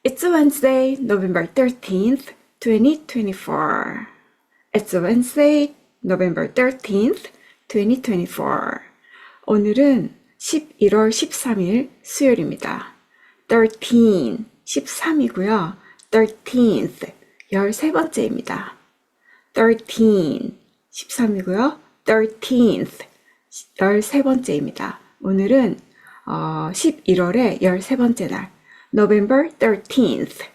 It's Wednesday, November 13th, 2024. It's Wednesday, November 13th, 2024. 오늘은 11월 13일 수요일입니다. 13, 13이고요. 13th, 13번째입니다. 13, 13이고요. 13th, 13번째입니다. 오늘은 11월의 13번째 날, November 13th.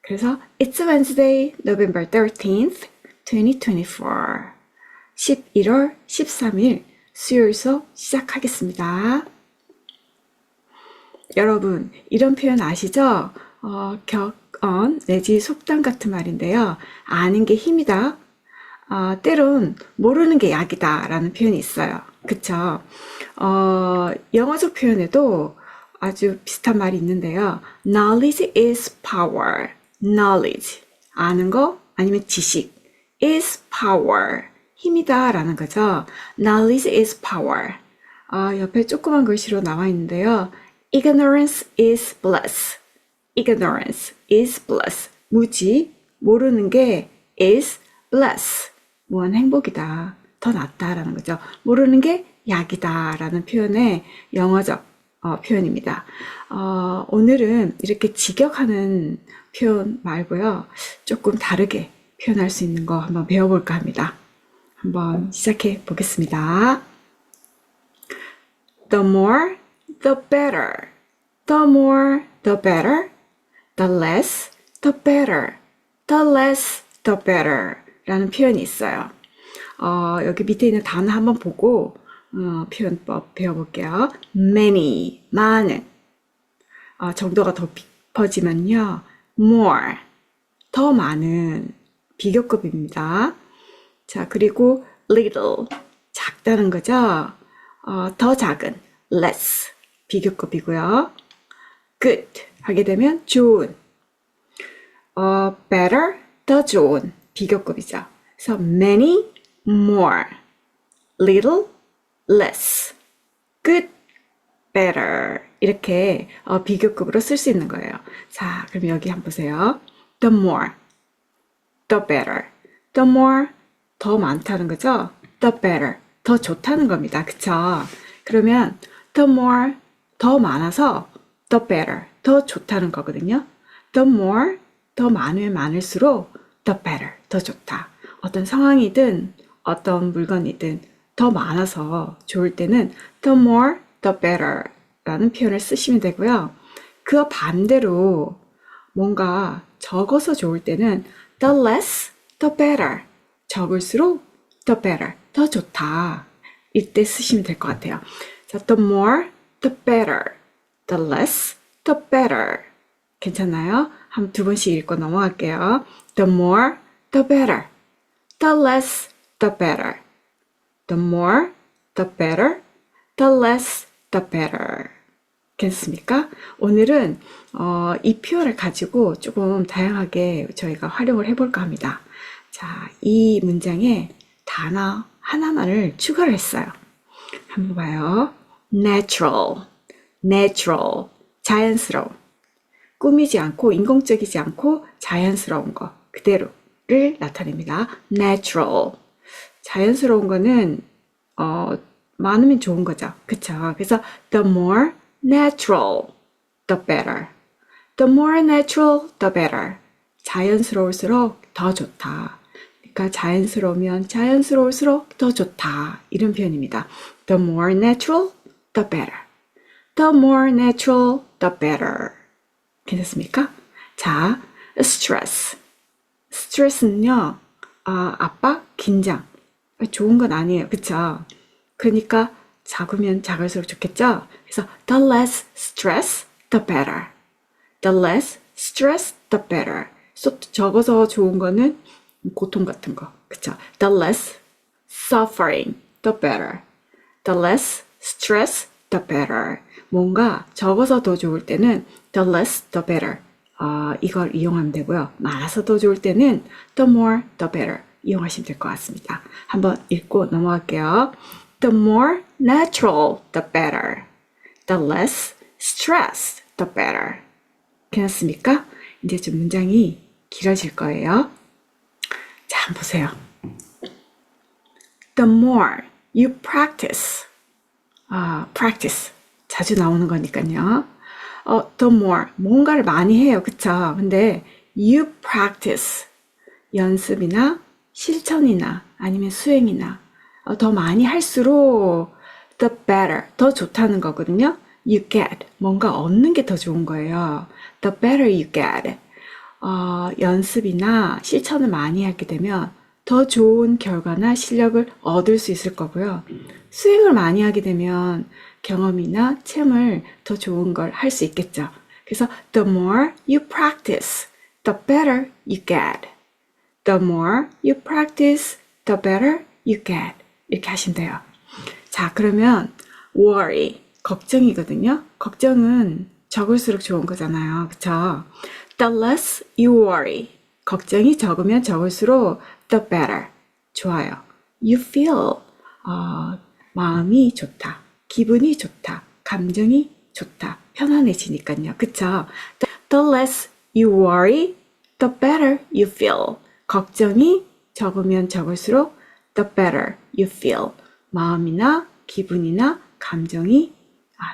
그래서 It's Wednesday, November 13th, 2024. 11월 13일 수요일 수업 시작하겠습니다. 여러분, 이런 표현 아시죠? 격언 내지 속담 같은 말인데요. 아는 게 힘이다. 때론 모르는 게 약이다 라는 표현이 있어요. 그쵸? 영어적 표현에도 아주 비슷한 말이 있는데요. Knowledge is power. Knowledge. 아는 거 아니면 지식. is power. 힘이다 라는 거죠. Knowledge is power. 옆에 조그만 글씨로 나와 있는데요. Ignorance is bliss. Ignorance is bliss. 무지, 모르는 게 is bliss. 무한 행복이다. 더 낫다라는 거죠. 모르는 게 약이다 라는 표현의 영어적 표현입니다. 오늘은 이렇게 직역하는 표현 말고요. 조금 다르게 표현할 수 있는 거 한번 배워볼까 합니다. 한번 시작해 보겠습니다. The more, the better. The more, the better. The less, the better. The less, the better. 라는 표현이 있어요. 여기 밑에 있는 단어 한번 보고 표현법 배워볼게요. many, 많은. 정도가 더 깊어지면요. more, 더 많은 비교급입니다. 자, 그리고 little, 작다는 거죠. 더 작은 less, 비교급이고요. good 하게 되면 좋은. better, 더 좋은 비교급이죠. 그래서 many, more, little, less, good, better 이렇게 비교급으로 쓸 수 있는 거예요. 자, 그럼 여기 한번 보세요. The more, the better. The more, 더 많다는 거죠. The better, 더 좋다는 겁니다. 그쵸? 그러면 the more, 더 많아서 the better, 더 좋다는 거거든요. The more, 더 많으면 많을수록 the better, 더 좋다. 어떤 상황이든 어떤 물건이든 더 많아서 좋을 때는 the more, the better 라는 표현을 쓰시면 되고요. 그 반대로 뭔가 적어서 좋을 때는 the less, the better. 적을수록 the better, 더 좋다. 이때 쓰시면 될 것 같아요. 자, the more, the better. The less, the better. 괜찮나요? 한 두 번씩 읽고 넘어갈게요. The more, the better. The less, the better. The more, the better. The less, the better. 괜찮습니까? 오늘은 이 표현을 가지고 조금 다양하게 저희가 활용을 해볼까 합니다. 자, 이 문장에 단어 하나만을 추가를 했어요. 한번 봐요. Natural, natural, 자연스러운. 꾸미지 않고 인공적이지 않고 자연스러운 거 그대로를 나타냅니다. Natural. 자연스러운 거는 많으면 좋은 거죠. 그쵸? 그래서 the more natural, the better. The more natural, the better. 자연스러울수록 더 좋다. 그러니까 자연스러우면 자연스러울수록 더 좋다. 이런 표현입니다. The more natural, the better. The more natural, the better. 괜찮습니까? 자, stress. 스트레스는요, 압박, 긴장. 좋은 건 아니에요. 그쵸? 그러니까 작으면 작을수록 좋겠죠? 그래서 the less stress, the better. The less stress, the better. 적어서 좋은 거는 고통 같은 거. 그쵸? The less suffering, the better. The less stress, the better. 뭔가 적어서 더 좋을 때는 the less, the better. 이걸 이용하면 되고요. 많아서 더 좋을 때는 the more, the better. 이용하시면 될 것 같습니다. 한번 읽고 넘어갈게요. The more natural, the better. The less stress, the better. 괜찮습니까? 이제 좀 문장이 길어질 거예요. 자, 한번 보세요. The more you practice. practice. 자주 나오는 거니까요. the more. 뭔가를 많이 해요. 그쵸? 근데 you practice. 연습이나 실천이나 아니면 수행이나 더 많이 할수록 the better. 더 좋다는 거거든요. You get. 뭔가 얻는 게 더 좋은 거예요. The better you get. 연습이나 실천을 많이 하게 되면 더 좋은 결과나 실력을 얻을 수 있을 거고요. 수행을 많이 하게 되면 경험이나 체험을 더 좋은 걸 할 수 있겠죠. 그래서 the more you practice, the better you get. The more you practice, the better you get. 이렇게 하시면 돼요. 자, 그러면 worry, 걱정이거든요. 걱정은 적을수록 좋은 거잖아요. 그쵸? The less you worry. 걱정이 적으면 적을수록 the better. 좋아요. You feel. 마음이 좋다. 기분이 좋다. 감정이 좋다. 편안해지니까요. 그쵸? The less you worry, the better you feel. 걱정이 적으면 적을수록 the better you feel. 마음이나 기분이나 감정이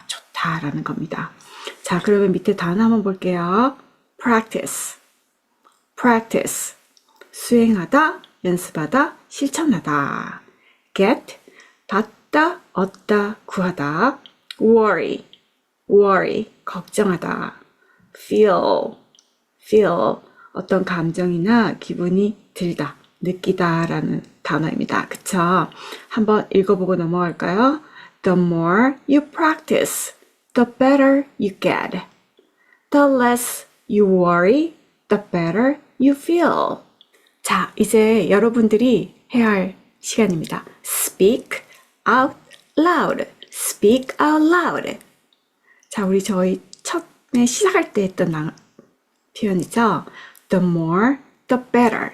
좋다라는 겁니다. 자, 그러면 밑에 단어 한번 볼게요. practice, practice. 수행하다, 연습하다, 실천하다. get, 받다, 얻다, 구하다. worry, worry, 걱정하다. feel, feel, 어떤 감정이나 기분이 들다, 느끼다 라는 단어입니다. 그쵸? 한번 읽어보고 넘어갈까요? The more you practice, the better you get. The less you worry, the better you feel. 자, 이제 여러분들이 해야 할 시간입니다. Speak out loud. Speak out loud. 자, 우리 저희 처음에 시작할 때 했던 표현이죠. The more, the better.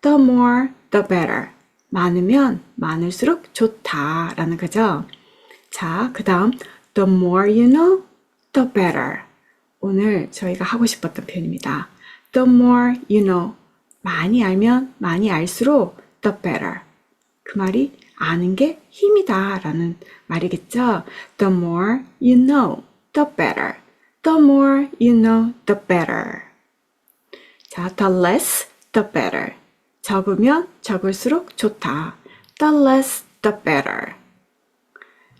The more, the better. 많으면 많을수록 좋다라는 거죠. 자, 그 다음 the more you know, the better. 오늘 저희가 하고 싶었던 표현입니다. The more you know. 많이 알면 많이 알수록 the better. 그 말이 아는 게 힘이다 라는 말이겠죠. The more you know, the better. The more you know, the better. 자, the less, the better. 적으면 적을수록 좋다. The less, the better.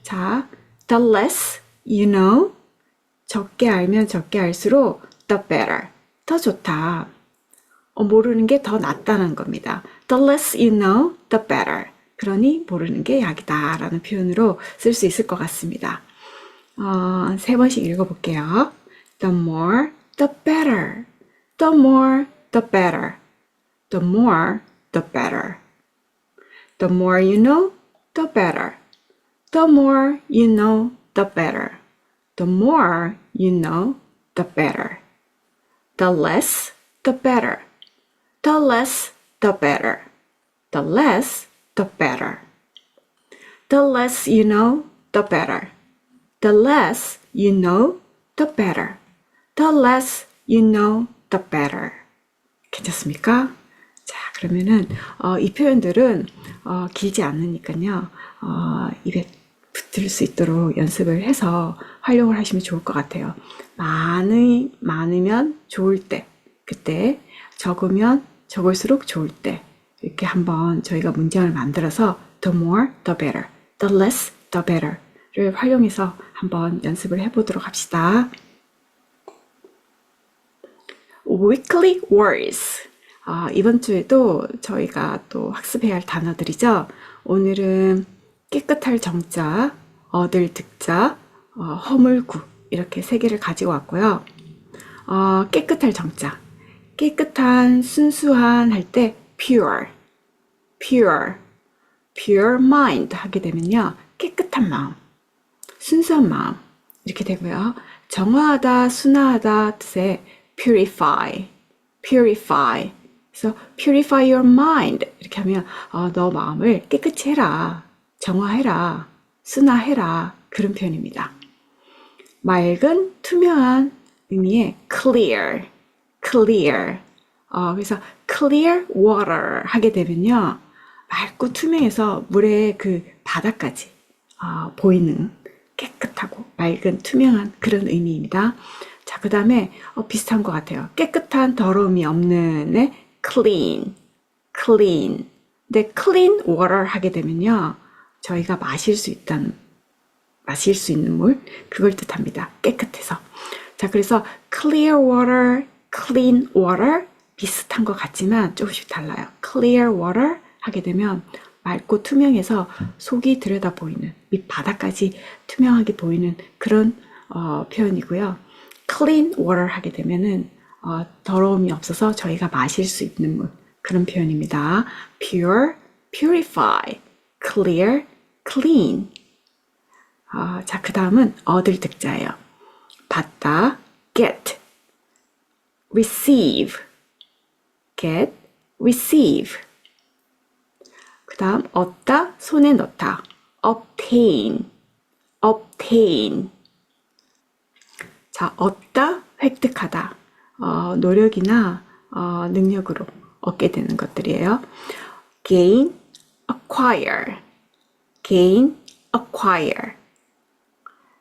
자, the less you know. 적게 알면 적게 알수록 the better. 더 좋다. 모르는 게 더 낫다는 겁니다. The less you know, the better. 그러니 모르는 게 약이다 라는 표현으로 쓸 수 있을 것 같습니다. 3번씩 읽어볼게요. The more, the better. The more, the better. The more, the better. The more you know, the better. The more you know, the better. The more you know, the better. The less, the better. The less, the better. The less, the better. The less you know, the better. The less you know, the better. The less you know, the better. 괜찮습니까? 자, 그러면은 이 표현들은 길지 않으니까요. 입에 붙을 수 있도록 연습을 해서 활용을 하시면 좋을 것 같아요. 많으면 좋을 때, 그때 적으면 적을수록 좋을 때 이렇게 한번 저희가 문장을 만들어서 the more, the better, the less, the better를 활용해서 한번 연습을 해보도록 합시다. Weekly words. 이번 주에도 저희가 또 학습해야 할 단어들이죠. 오늘은 깨끗할 정자, 얻을 득자, 허물구 이렇게 3개를 가지고 왔고요. 깨끗할 정자. 깨끗한, 순수한 할 때 pure, pure, pure mind 하게 되면요. 깨끗한 마음, 순수한 마음 이렇게 되고요. 정화하다, 순화하다 뜻의 purify, purify. 그래서 purify your mind 이렇게 하면 너 마음을 깨끗이 해라, 정화해라, 순화해라 그런 표현입니다. 맑은, 투명한 의미의 clear, clear. 그래서 clear water 하게 되면요. 맑고 투명해서 물의 그 바닥까지 보이는 깨끗하고 맑은 투명한 그런 의미입니다. 자, 그 다음에 비슷한 것 같아요. 깨끗한 더러움이 없는 clean, clean. 근데 clean water 하게 되면요. 저희가 마실 수 있는 물, 그걸 뜻합니다. 깨끗해서. 자, 그래서 clear water, clean water 비슷한 것 같지만 조금씩 달라요. clear water 하게 되면 맑고 투명해서 속이 들여다 보이는, 밑바닥까지 투명하게 보이는 그런 표현이고요. clean water 하게 되면은 더러움이 없어서 저희가 마실 수 있는 물, 그런 표현입니다. pure, purify, clear, clean. 자, 그 다음은 얻을 득자예요. 받다, get, receive, get, receive. 그 다음 얻다, 손에 넣다, obtain, obtain. 자, 얻다, 획득하다, 노력이나 능력으로 얻게 되는 것들이에요. gain, acquire, gain, acquire.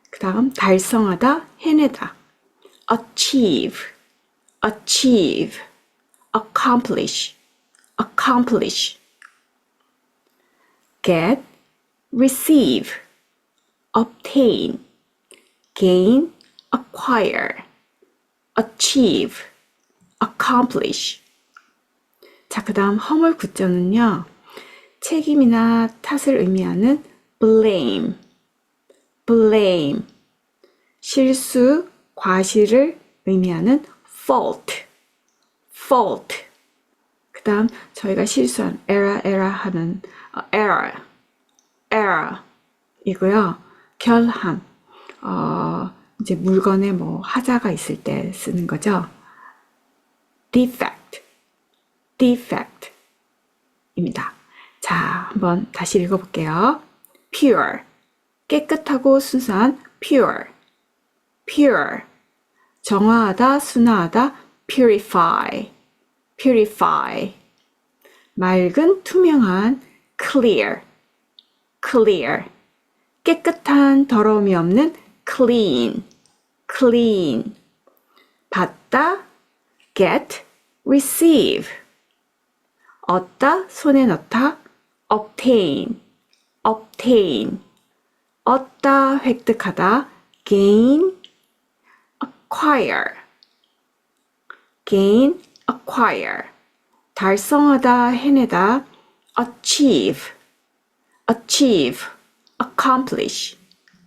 그 다음 달성하다, 해내다, achieve, achieve, accomplish, accomplish. get, receive, obtain, gain, acquire, achieve, accomplish. 자, 그 다음 허물 구자는요. 책임이나 탓을 의미하는 blame, blame. 실수, 과실을 의미하는 fault, fault. 그 다음 저희가 실수한 error 하는 error 이고요. 결함, 이제 물건에 뭐 하자가 있을 때 쓰는 거죠. defect, defect 입니다. 자, 한번 다시 읽어볼게요. pure, 깨끗하고 순수한 pure, pure. 정화하다, 순화하다, purify, purify. 맑은, 투명한, clear, clear. 깨끗한, 더러움이 없는, clean, clean. 받다, get, receive. 얻다, 손에 넣다, obtain, obtain. 얻다, 획득하다, gain, acquire, gain, acquire. 달성하다, 해내다, achieve, achieve, accomplish,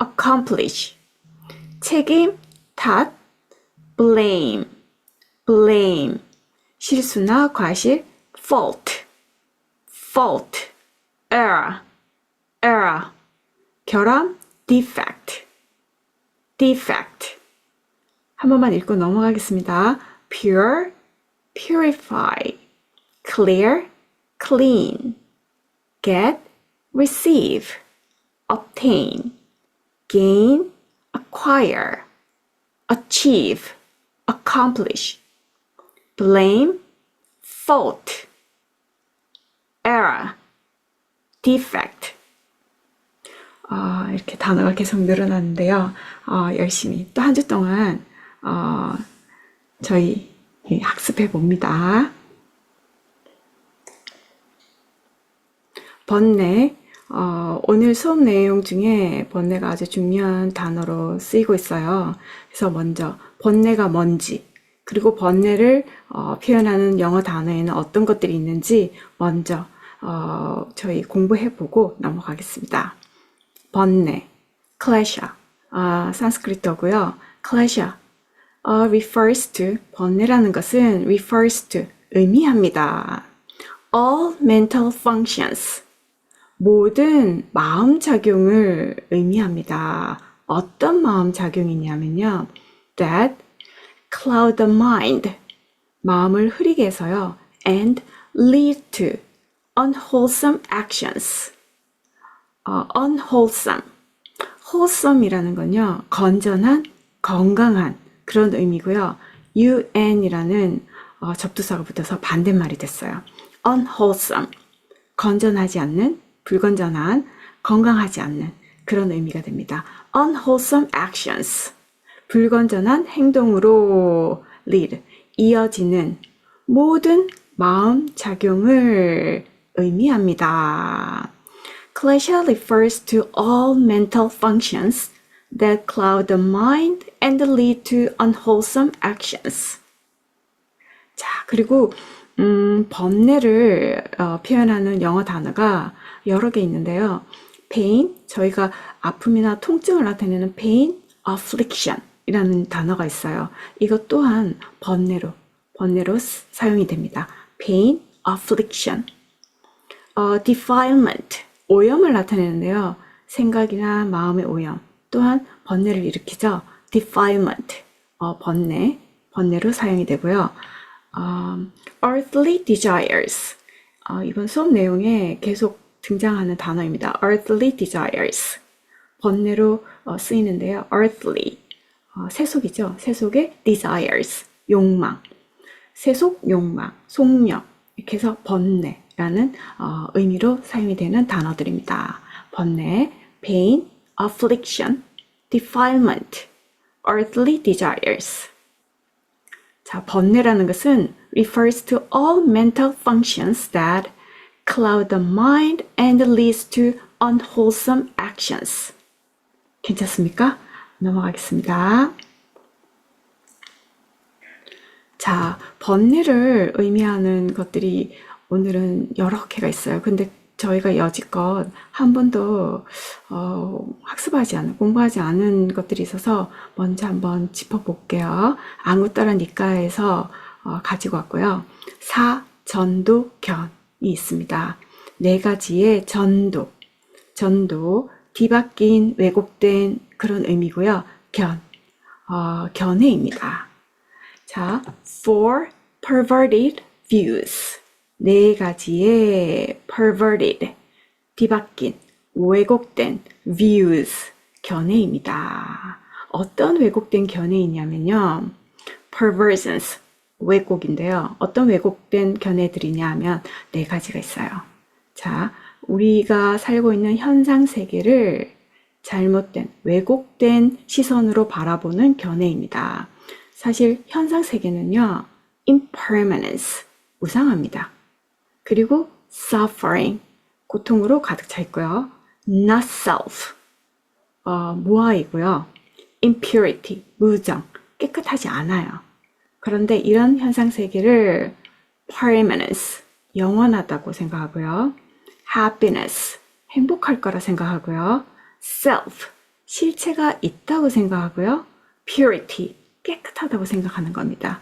accomplish. 책임, 탓, blame, blame. 실수나 과실, fault, fault. error, error. 결함, defect, defect. 한 번만 읽고 넘어가겠습니다. pure, purify, clear, clean, get, receive, obtain, gain, acquire, achieve, accomplish, blame, fault, error, defect. 이렇게 단어가 계속 늘어나는데요. 열심히 또 한 주 동안 저희 학습해 봅니다. 번뇌, 오늘 수업 내용 중에 번뇌가 아주 중요한 단어로 쓰이고 있어요. 그래서 먼저 번뇌가 뭔지, 그리고 번뇌를 표현하는 영어 단어에는 어떤 것들이 있는지 먼저 저희 공부해보고 넘어가겠습니다. 번뇌, 클래샤, 산스크리트어고요. 클래샤, refers to, 번뇌라는 것은 refers to, 의미합니다. all mental functions, 모든 마음작용을 의미합니다. 어떤 마음작용이냐면요. that cloud the mind, 마음을 흐리게 해서요. and lead to unwholesome actions. unwholesome. wholesome이라는 건요. 건전한, 건강한 그런 의미고요. un이라는 접두사가 붙어서 반대말이 됐어요. unwholesome, 건전하지 않는, 불건전한, 건강하지 않는 그런 의미가 됩니다. unwholesome actions, 불건전한 행동으로 lead, 이어지는 모든 마음 작용을 의미합니다. Klesha refers to all mental functions that cloud the mind and lead to unwholesome actions. 자, 그리고 번뇌를 표현하는 영어 단어가 여러 개 있는데요. pain, 저희가 아픔이나 통증을 나타내는 pain, affliction 이라는 단어가 있어요. 이것 또한 번뇌로 사용이 됩니다. pain, affliction. defilement, 오염을 나타내는데요. 생각이나 마음의 오염, 또한 번뇌를 일으키죠. defilement, 번뇌로 사용이 되고요. earthly desires, 이번 수업 내용에 계속 등장하는 단어입니다. earthly desires, 번뇌로 쓰이는데요. earthly, 세속이죠. 세속의 desires, 욕망, 세속 욕망, 속력, 이렇게 해서 번뇌라는 의미로 사용이 되는 단어들입니다. 번뇌, pain, affliction, defilement, earthly desires. 자, 번뇌라는 것은 refers to all mental functions that cloud the mind and leads to unwholesome actions. 괜찮습니까? 넘어가겠습니다. 자, 번뇌를 의미하는 것들이 오늘은 여러 개가 있어요. 근데 저희가 여지껏 한 번도 학습하지 않은, 공부하지 않은 것들이 있어서 먼저 한번 짚어볼게요. 앙구따라 니까에서 가지고 왔고요. 사, 전도, 견이 있습니다. 네 가지의 전도, 뒤바뀐, 왜곡된 그런 의미고요. 견해입니다. 자, four perverted views. 네 가지의 perverted, 뒤바뀐, 왜곡된 views, 견해입니다. 어떤 왜곡된 견해이냐면요. perversions, 왜곡인데요. 어떤 왜곡된 견해들이냐 하면 네 가지가 있어요. 자, 우리가 살고 있는 현상 세계를 잘못된, 왜곡된 시선으로 바라보는 견해입니다. 사실 현상 세계는요, impermanence, 무상합니다. 그리고 suffering, 고통으로 가득 차 있고요. not self, 무아이고요. impurity, 무정, 깨끗하지 않아요. 그런데 이런 현상 세계를 permanence, 영원하다고 생각하고요. happiness, 행복할 거라 생각하고요. self, 실체가 있다고 생각하고요. purity, 깨끗하다고 생각하는 겁니다.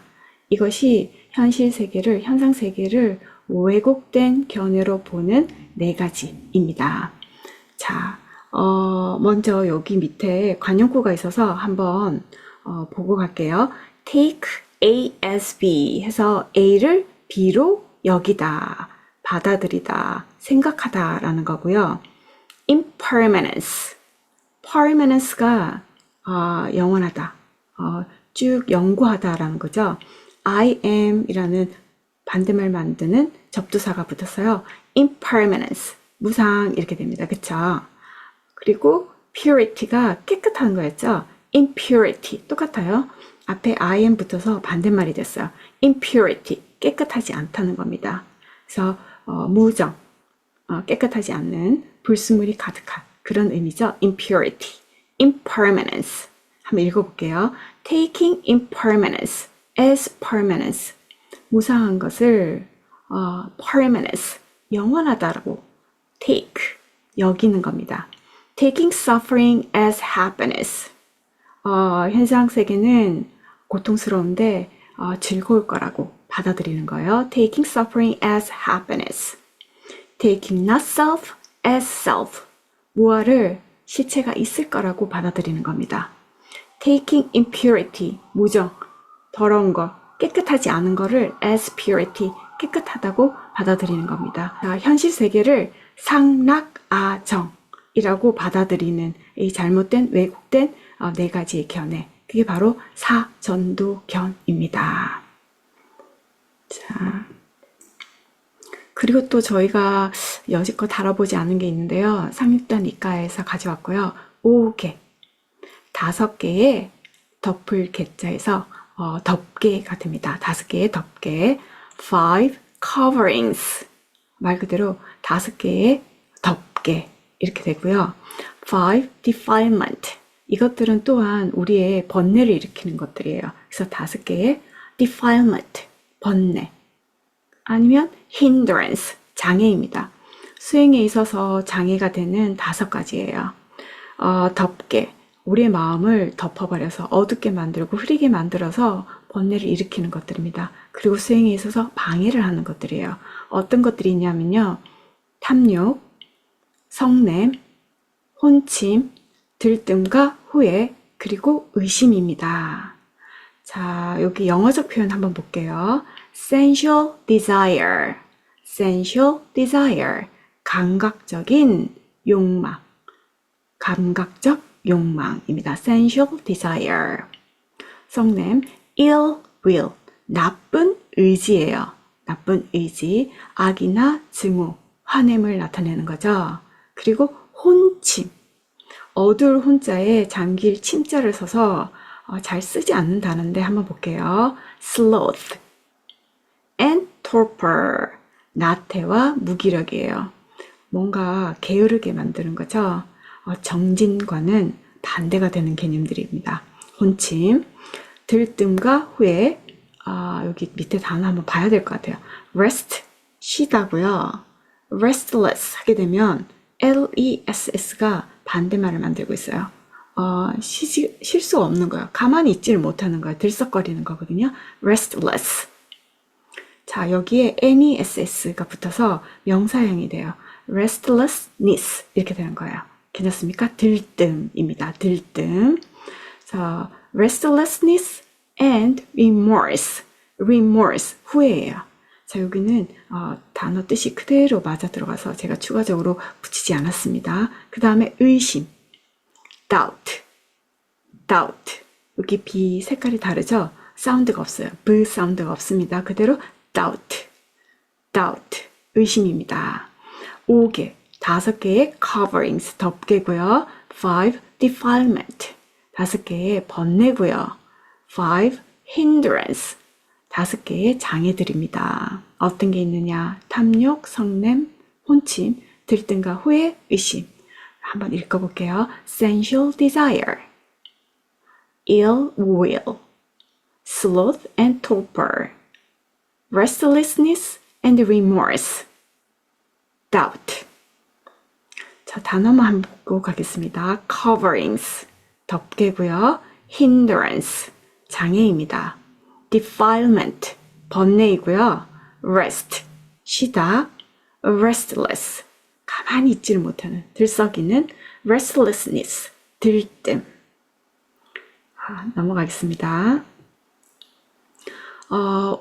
이것이 현실 세계를, 현상 세계를 왜곡된 견해로 보는 네 가지입니다. 자, 먼저 여기 밑에 관용구가 있어서 한번 보고 갈게요. take A as B 해서 A를 B로 여기다, 받아들이다, 생각하다 라는 거고요. impermanence, permanence가 영원하다, 쭉 영구하다라는 거죠. I am 이라는 반대말 만드는 접두사가 붙었어요. impermanence, 무상 이렇게 됩니다. 그쵸? 그리고 purity가 깨끗한 거였죠. impurity, 똑같아요. 앞에 I am 붙어서 반대말이 됐어요. impurity, 깨끗하지 않다는 겁니다. 그래서 무정, 깨끗하지 않는, 불순물이 가득한 그런 의미죠. impurity, impermanence. 한번 읽어볼게요. taking impermanence as permanence, 무상한 것을 permanence, 영원하다라고 take, 여기는 겁니다. taking suffering as happiness, 현상 세계는 고통스러운데 즐거울 거라고 받아들이는 거예요. taking suffering as happiness, taking not self as self, 무엇을 실체가 있을 거라고 받아들이는 겁니다. taking impurity, 무정, 더러운 거, 깨끗하지 않은 거를 as purity, 깨끗하다고 받아들이는 겁니다. 자, 현실 세계를 상락아정이라고 받아들이는 이 잘못된, 왜곡된 네 가지의 견해, 그게 바로 사전도견입니다. 자, 그리고 또 저희가 여지껏 다뤄보지 않은 게 있는데요. 상육단 이과에서 가져왔고요. 5개, 5개의 덮을 개자에서 덮개가 됩니다. 5개의 덮개, 5 coverings, 말 그대로 5개의 덮개 이렇게 되고요. 5 defilement, 이것들은 또한 우리의 번뇌를 일으키는 것들이에요. 그래서 5개의 defilement, 번뇌, 아니면 hindrance, 장애입니다. 수행에 있어서 장애가 되는 5가지예요. 덮개, 우리의 마음을 덮어버려서 어둡게 만들고 흐리게 만들어서 번뇌를 일으키는 것들입니다. 그리고 수행에 있어서 방해를 하는 것들이에요. 어떤 것들이 있냐면요. 탐욕, 성냄, 혼침, 들뜸과 후회, 그리고 의심입니다. 자, 여기 영어적 표현 한번 볼게요. sensual desire, sensual desire, 감각적인 욕망, 감각적 욕망입니다. sensual desire. 성냄, ill will, 나쁜 의지예요. 나쁜 의지, 악이나 증오, 화냄을 나타내는 거죠. 그리고 혼침, 어두울 혼자에 잠길 침자를 써서 잘 쓰지 않는다는데 한번 볼게요. sloth and torpor, 나태와 무기력이에요. 뭔가 게으르게 만드는 거죠. 정진과는 반대가 되는 개념들입니다. 혼침, 들뜸과 후회, 여기 밑에 단어 한번 봐야 될 것 같아요. rest, 쉬다고요. restless 하게 되면 less가 반대말을 만들고 있어요. 쉴 수가 없는 거예요. 가만히 있지를 못하는 거예요. 들썩거리는 거거든요. restless. 자, 여기에 ness가 붙어서 명사형이 돼요. restlessness 이렇게 되는 거예요. 괜찮습니까? 들뜸입니다. 들뜸. 자, restlessness and remorse. remorse, 후회예요. 자, 여기는 단어 뜻이 그대로 맞아 들어가서 제가 추가적으로 붙이지 않았습니다. 그 다음에 의심, doubt, doubt. 여기 B 색깔이 다르죠? 사운드가 없어요. V 사운드가 없습니다. 그대로 doubt, doubt, 의심입니다. 5개, 5개의 coverings, 덮개고요. 5 defilement, 5개의 번뇌고요. 5 hindrance, 5개의 장애들입니다. 어떤 게 있느냐? 탐욕, 성냄, 혼침, 들뜸과 후회, 의심. 한번 읽어볼게요. sensual desire, ill will, sloth and torpor, restlessness and remorse, doubt. 자, 단어만 한번 보고 가겠습니다. coverings, 덮개고요. hindrance, 장애입니다. defilement, 번뇌이고요. rest, 쉬다. restless, 가만히 있지를 못하는, 들썩이는. restlessness, 들뜸. 넘어가겠습니다.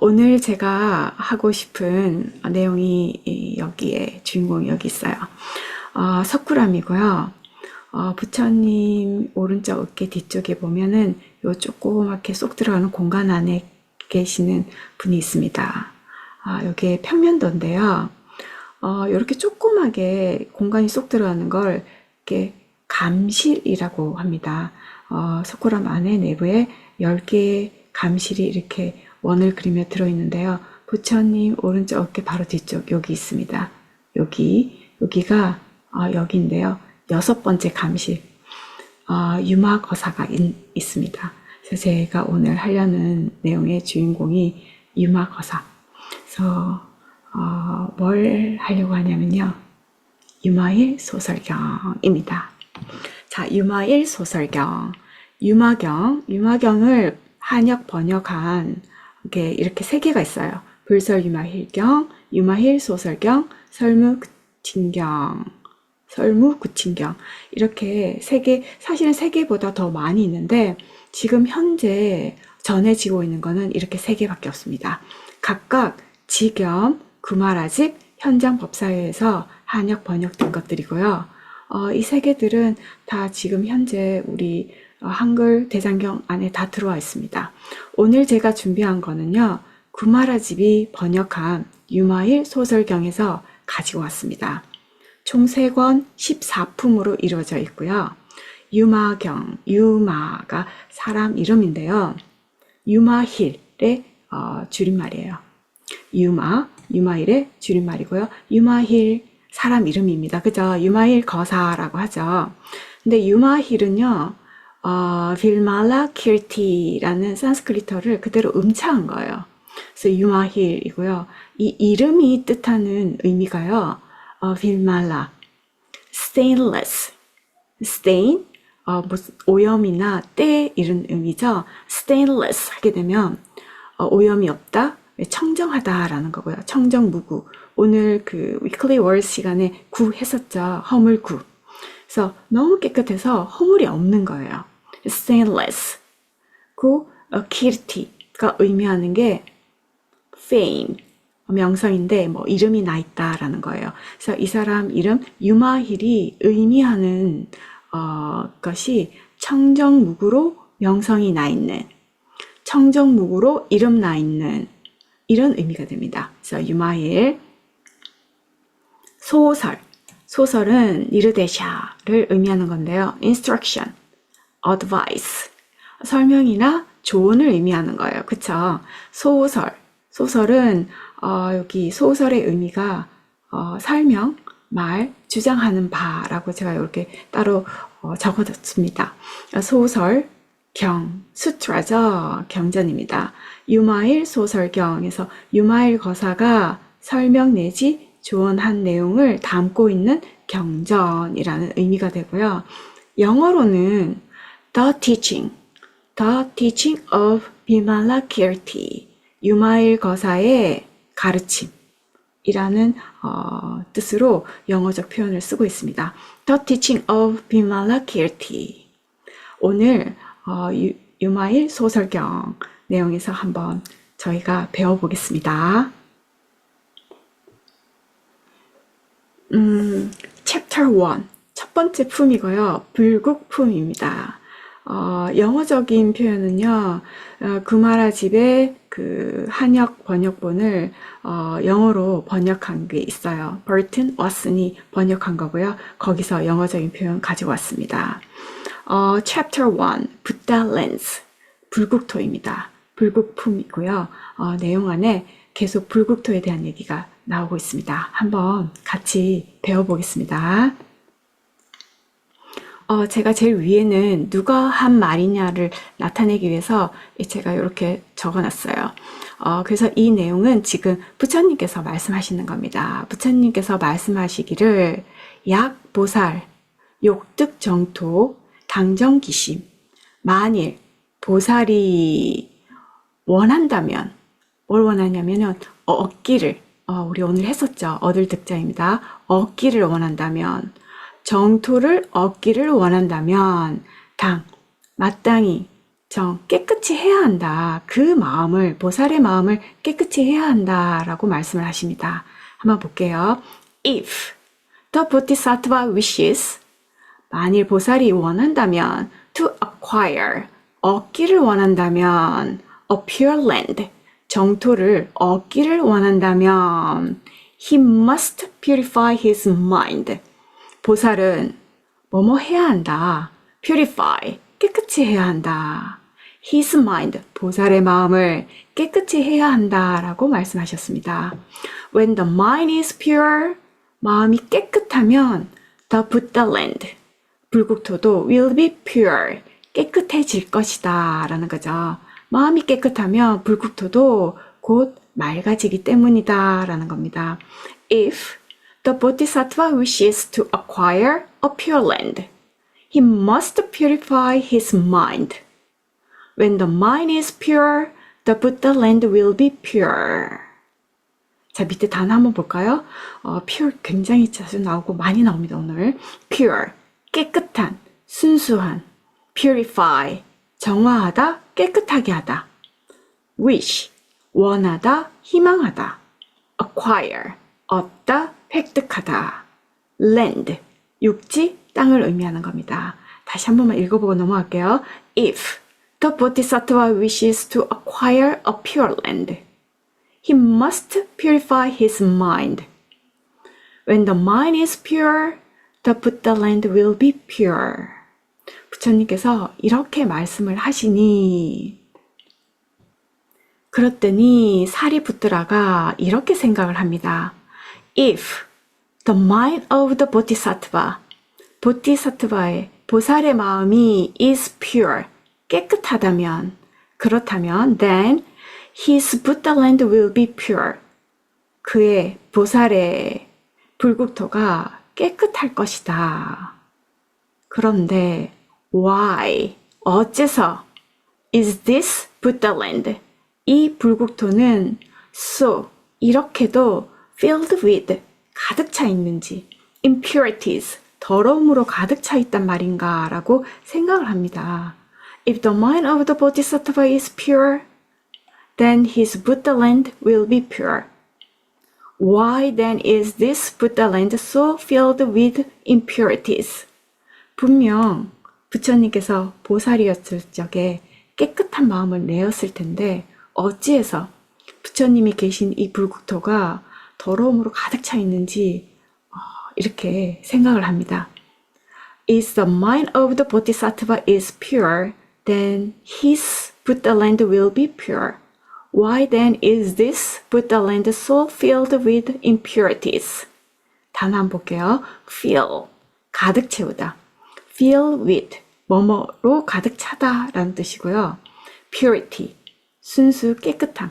오늘 제가 하고 싶은 내용이 여기에 주인공이 여기 있어요. 석굴암이고요. 부처님 오른쪽 어깨 뒤쪽에 보면은 요 조그맣게 쏙 들어가는 공간 안에 계시는 분이 있습니다. 여기에 평면도인데요. 이렇게 조그맣게 공간이 쏙 들어가는 걸 이렇게 감실이라고 합니다. 석굴암 안에 내부에 10개의 감실이 이렇게 원을 그리며 들어있는데요. 부처님 오른쪽 어깨 바로 뒤쪽 여기 있습니다. 여기가 여기인데요. 6번째 감실, 유마거사가 있습니다. 그래서 제가 오늘 하려는 내용의 주인공이 유마거사. 그래서 뭘 하려고 하냐면요. 유마일 소설경입니다. 자, 유마일 소설경. 유마경을 한역 번역한 게 이렇게 3개가 있어요. 불설 유마힐경, 유마힐 소설경, 설무구친경. 이렇게 3개, 사실은 3개보다 더 많이 있는데 지금 현재 전해지고 있는 거는 이렇게 3개밖에 없습니다. 각각 지겸, 구마라집, 현장법사회에서 한역 번역된 것들이고요. 이 3개들은 다 지금 현재 우리 한글 대장경 안에 다 들어와 있습니다. 오늘 제가 준비한 거는요, 구마라집이 번역한 유마일 소설경에서 가지고 왔습니다. 총 3권 14품으로 이루어져 있고요. 유마경, 유마가 사람 이름인데요. 유마힐의 줄임말이에요. 유마일의 줄임말이고요. 유마힐 사람 이름입니다. 그죠? 유마일 거사라고 하죠. 근데 유마힐은요, 빌말라 키르티라는 산스크리트어를 그대로 음차한 거예요. 그래서 유마힐이고요. 이 이름이 뜻하는 의미가요, 빌말라, stainless, stain, 무슨 오염이나 때 이런 의미죠. stainless 하게 되면 오염이 없다, 청정하다라는 거고요. 청정무구. 오늘 그 weekly words 시간에 구 했었죠. 허물구. 그래서 너무 깨끗해서 허물이 없는 거예요. stainless. 그 kirti가 의미하는 게 fame, 명성인데 뭐 이름이 나 있다라는 거예요. 그래서 이 사람 이름 유마힐이 의미하는 것이 청정무구로 명성이 나 있는, 청정무구로 이름 나 있는 이런 의미가 됩니다. 그래서 유마일 소설. 소설은 니르데샤를 의미하는 건데요. instruction, advice, 설명이나 조언을 의미하는 거예요. 그쵸? 소설. 소설은 여기 소설의 의미가 설명, 말, 주장하는 바라고 제가 이렇게 따로 적어뒀습니다. 소설, 경, 수트라죠. 경전입니다. 유마일 소설경에서 유마일 거사가 설명 내지 조언한 내용을 담고 있는 경전이라는 의미가 되고요. 영어로는 The Teaching of Bimala Kirti, 유마일 거사의 가르침이라는 뜻으로 영어적 표현을 쓰고 있습니다. The Teaching of Bimala Kirti. 오늘 유마일 소설경 내용에서 한번 저희가 배워보겠습니다. Chapter 1. 첫 번째 품이고요. 불국품입니다. 영어적인 표현은요, 구마라집의 그 한역 번역본을 영어로 번역한 게 있어요. 버튼 왓슨이 번역한 거고요. 거기서 영어적인 표현 가지고 왔습니다. Chapter 1. 붓다 렌즈. 불국토입니다. 불국품이고요. 내용 안에 계속 불국토에 대한 얘기가 나오고 있습니다. 한번 같이 배워보겠습니다. 제가 제일 위에는 누가 한 말이냐를 나타내기 위해서 제가 이렇게 적어놨어요. 그래서 이 내용은 지금 부처님께서 말씀하시는 겁니다. 부처님께서 말씀하시기를 약, 보살, 욕득, 정토, 당정기심, 만일 보살이 원한다면, 뭘 원하냐면은 얻기를, 우리 오늘 했었죠. 얻을 득자입니다. 얻기를 원한다면, 정토를 얻기를 원한다면, 당, 마땅히, 정, 깨끗이 해야 한다. 그 마음을, 보살의 마음을 깨끗이 해야 한다라고 말씀을 하십니다. 한번 볼게요. If the Bodhisattva wishes, 만일 보살이 원한다면, to acquire, 얻기를 원한다면, a pure land, 정토를 얻기를 원한다면, he must purify his mind. 보살은 뭐뭐 해야 한다. purify, 깨끗이 해야 한다. his mind, 보살의 마음을 깨끗이 해야 한다라고 말씀하셨습니다. When the mind is pure, 마음이 깨끗하면 the Buddha land, 불국토도 will be pure, 깨끗해질 것이다 라는 거죠. 마음이 깨끗하면 불국토도 곧 맑아지기 때문이다 라는 겁니다. If the Bodhisattva wishes to acquire a pure land, he must purify his mind. When the mind is pure, the Buddha land will be pure. 자, 밑에 단어 한번 볼까요? pure 굉장히 자주 나오고 많이 나옵니다, 오늘. pure, 깨끗한, 순수한. purify, 정화하다, 깨끗하게 하다. wish, 원하다, 희망하다. acquire, 얻다, 획득하다. land, 육지, 땅을 의미하는 겁니다. 다시 한 번만 읽어보고 넘어갈게요. If the Bodhisattva wishes to acquire a pure land, he must purify his mind. When the mind is pure, the Buddha land will be pure. 부처님께서 이렇게 말씀을 하시니 그랬더니 사리푸트라가 이렇게 생각을 합니다. If the mind of the Bodhisattva, 보티사트바의 보살의 마음이 is pure, 깨끗하다면, 그렇다면 then his Buddha land will be pure. 그의 보살의 불국토가 깨끗할 것이다. 그런데 why? 어째서 is this Buddha land? 이 불국토는 so 이렇게도 filled with 가득 차 있는지 impurities 더러움으로 가득 차 있단 말인가 라고 생각을 합니다. If the mind of the Bodhisattva is pure, then his Buddha land will be pure. Why then is this Buddha land so filled with impurities? 분명 부처님께서 보살이었을 적에 깨끗한 마음을 내었을 텐데 어찌해서 부처님이 계신 이 불국토가 더러움으로 가득 차 있는지 이렇게 생각을 합니다. If the mind of the Bodhisattva is pure, then his Buddha land will be pure. Why then is this Buddha land so filled with impurities? 단어 한번 볼게요. fill, 가득 채우다. fill with, 뭐뭐로 가득 차다 라는 뜻이고요. purity, 순수 깨끗함.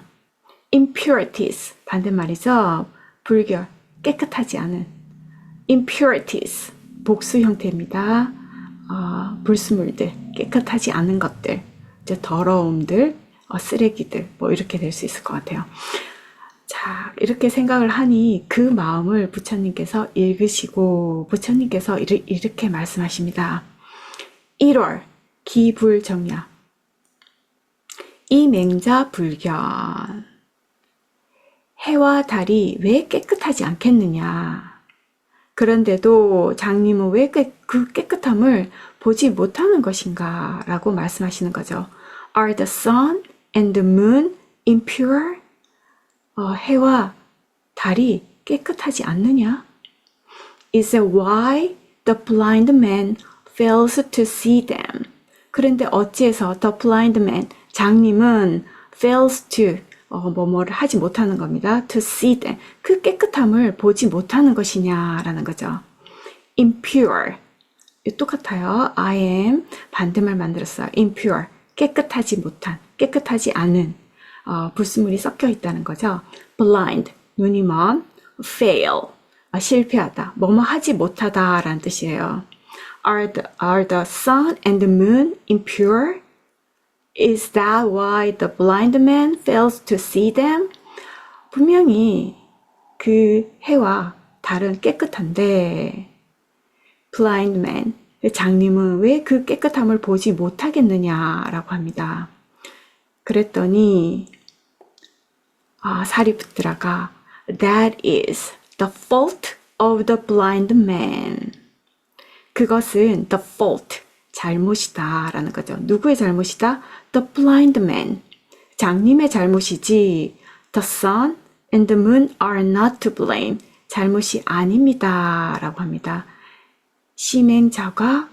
impurities, 반대말이죠. 불결, 깨끗하지 않은. impurities, 복수 형태입니다. 불순물들, 깨끗하지 않은 것들, 이제 더러움들, 쓰레기들, 뭐 이렇게 될 수 있을 것 같아요. 자, 이렇게 생각을 하니 그 마음을 부처님께서 읽으시고 부처님께서 이렇게 말씀하십니다. 1월 기불정야 이맹자 불견 해와 달이 왜 깨끗하지 않겠느냐. 그런데도 장님은 왜 그 깨끗함을 보지 못하는 것인가 라고 말씀하시는 거죠. Are the sun and the moon impure? 해와 달이 깨끗하지 않느냐? Is that why the blind man fails to see them? 그런데 어찌해서 the blind man, 장님은 fails to 뭐뭐를 하지 못하는 겁니다. To see them. 그 깨끗함을 보지 못하는 것이냐라는 거죠. impure. 똑같아요. I am 반대말 만들었어요. impure. 깨끗하지 못한, 깨끗하지 않은 불순물이 섞여 있다는 거죠. blind. 눈이 먼. fail. 실패하다. 뭐뭐 하지 못하다 라는 뜻이에요. Are the sun and the moon impure? Is that why the blind man fails to see them? 분명히 그 해와 달은 깨끗한데 blind man, 장님은 왜 그 깨끗함을 보지 못하겠느냐라고 합니다. 그랬더니 사리푸트라가 That is the fault of the blind man. 그것은 the fault, 잘못이다 라는 거죠. 누구의 잘못이다? The blind man. 장님의 잘못이지 The sun and the moon are not to blame. 잘못이 아닙니다 라고 합니다. 시맹자가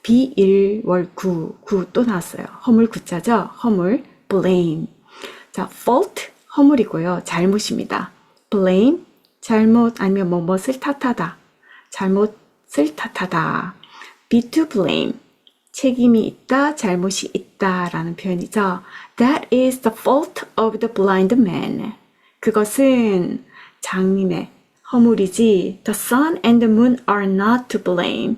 비일월구, 구 또 나왔어요. 허물 구자죠? 허물, blame. 자, fault, 허물이고요. 잘못입니다. blame, 잘못 아니면 무엇을 탓하다. 잘못을 탓하다. be to blame. 책임이 있다, 잘못이 있다 라는 표현이죠. That is the fault of the blind man. 그것은 장님의 허물이지 The sun and the moon are not to blame.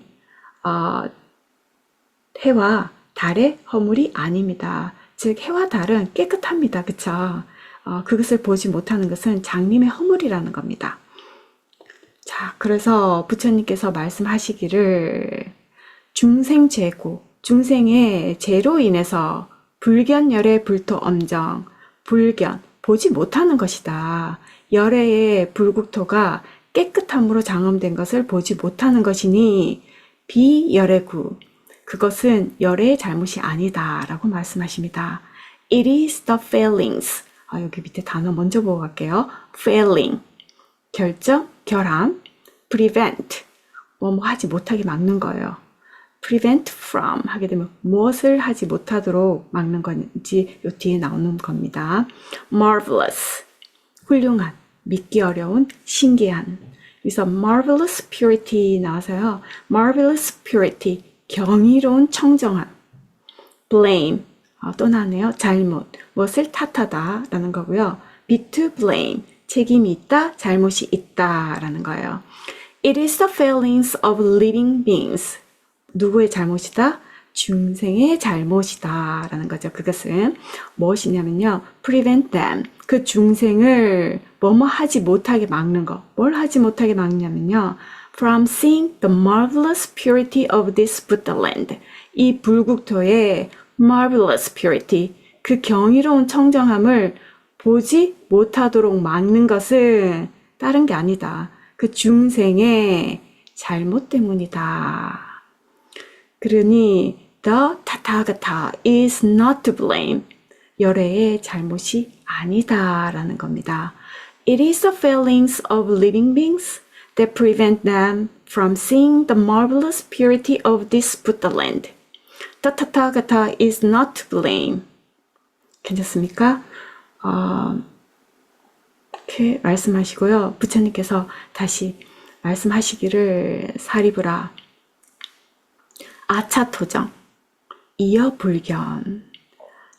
해와 달의 허물이 아닙니다. 즉 해와 달은 깨끗합니다. 그쵸? 그것을 보지 못하는 것은 장님의 허물이라는 겁니다. 자, 그래서 부처님께서 말씀하시기를 중생죄고 중생의 죄로 인해서 불견열의 불토엄정, 불견, 보지 못하는 것이다. 열애의 불국토가 깨끗함으로 장엄된 것을 보지 못하는 것이니 비열애구, 그것은 열의 잘못이 아니다 라고 말씀하십니다. It is the failings. 여기 밑에 단어 먼저 보고 갈게요. failing. 결정, 결함. prevent. 뭐 하지 못하게 막는 거예요. prevent from 하게 되면 무엇을 하지 못하도록 막는 건지 요 뒤에 나오는 겁니다. marvelous. 훌륭한, 믿기 어려운, 신기한. 여기서 marvelous purity 나와서요. marvelous purity, 경이로운 청정함. blame, 또 나왔네요. 잘못, 무엇을 탓하다 라는 거고요. be to blame, 책임이 있다, 잘못이 있다 라는 거예요. It is the failings of living beings. 누구의 잘못이다? 중생의 잘못이다 라는 거죠. 그것은 무엇이냐면요. prevent them. 그 중생을 뭐뭐 하지 못하게 막는 거. 뭘 하지 못하게 막냐면요. from seeing the marvelous purity of this Buddha land. 이 불국토의 marvelous purity. 그 경이로운 청정함을 보지 못하도록 막는 것은 다른 게 아니다. 그 중생의 잘못 때문이다. 그러니 the 타타가타 is not to blame. 열애의 잘못이 아니다라는 겁니다. It is the failings of living beings that prevent them from seeing the marvelous purity of this Buddha land. The Tathagata is not to blame. 괜찮습니까? 이렇게 말씀하시고요. 부처님께서 다시 말씀하시기를 사리부라 아차토정 이어불견